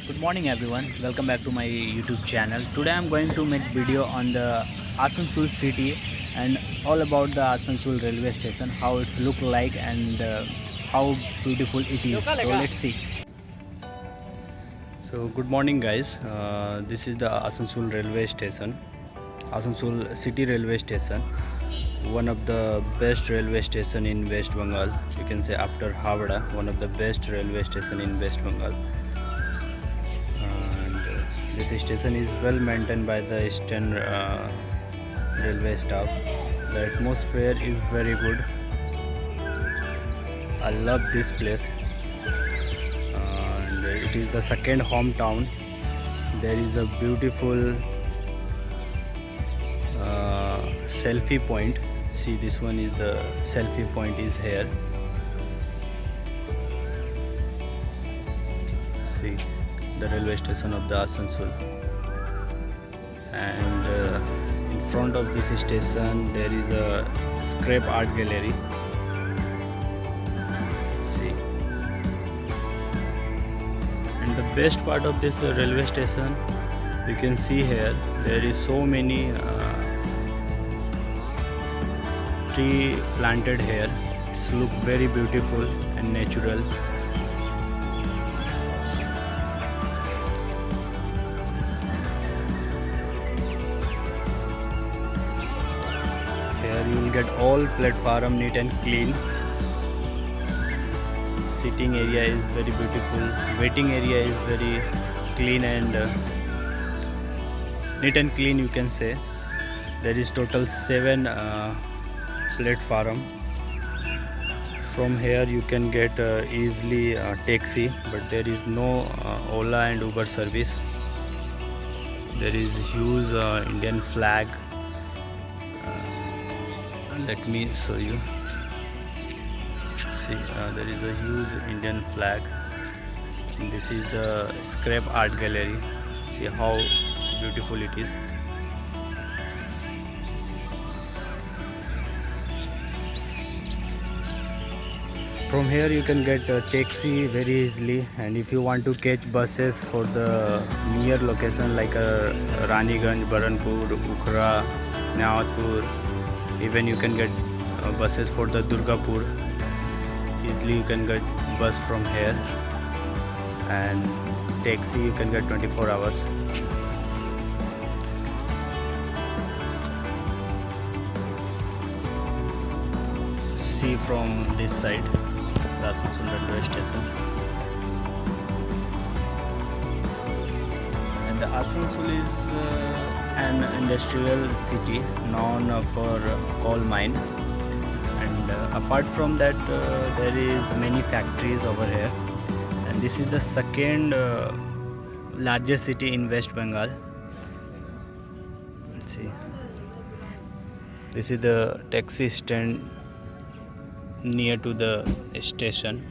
Good morning everyone, welcome back to my YouTube channel. Today I'm going to make video on the Asansol city and all about the Asansol railway station, how it's look like and how beautiful it is. So let's see. So good morning guys, this is the Asansol railway station, Asansol city railway station, one of the best railway station in West Bengal. You can say after Howrah, one of the best railway station in West Bengal. This station is well maintained by the Eastern railway staff. The atmosphere is very good. I love this place, and it is the second hometown. There is a beautiful selfie point. See, this one is the selfie point is here. See the railway station of the Asansol, and in front of this station there is a scrap art gallery. See, and the best part of this railway station, you can see here there is so many tree planted here. It's look very beautiful and natural. Here you will get all platform neat and clean. Sitting area is very beautiful. Waiting area is very clean and neat and clean, you can say. There is total 7 platform. From here you can get easily taxi, but there is no Ola and Uber service. There is huge Indian flag. Let me show you. See, there is a huge Indian flag. This is the scrap art gallery. See how beautiful it is. From here you can get a taxi very easily, and if you want to catch buses for the near location like Raniganj, Baranpur, Ukhra, Nawatpur, even you can get buses for the Durgapur. Easily you can get bus from here, and taxi you can get 24 hours. See from this side, the Asansol railway station. And the Asansol is an industrial city known for coal mine, and apart from that there is many factories over here, and this is the second largest city in West Bengal. Let's see, this is the taxi stand near to the station,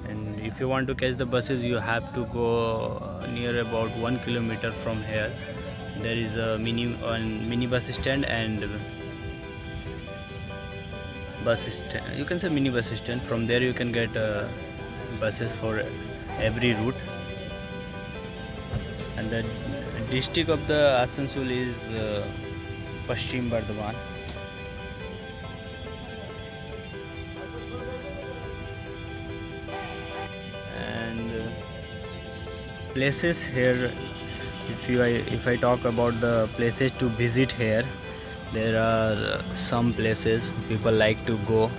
and if you want to catch the buses you have to go near about 1 kilometer from here. There is a mini bus stand and bus stand, you can say mini bus stand. From there you can get buses for every route, and the district of the Asansol is Paschim Bardhaman. And places here, if I talk about the places to visit here, there are some places people like to go,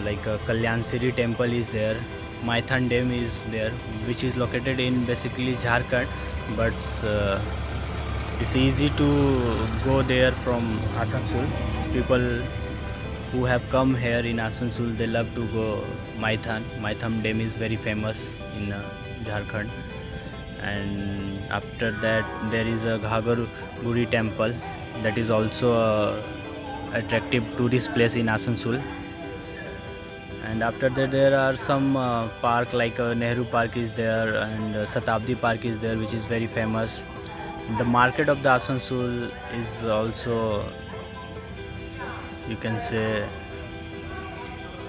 like Kalyan Siri temple is there, Maithan Dam is there, which is located in basically Jharkhand, but it's easy to go there from Asansol. People who have come here in Asansol, they love to go Maithan. Maithan Dam is very famous in Jharkhand. And after that there is a Ghagar Guri temple, that is also a attractive tourist place in Asansol. And after that there are some park like Nehru Park is there, and Satabdi Park is there, which is very famous. The market of the Asansol is also, you can say,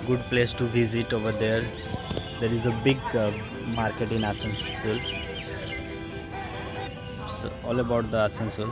good place to visit over there. There is a big market in Asansol. It's all about the Asansol.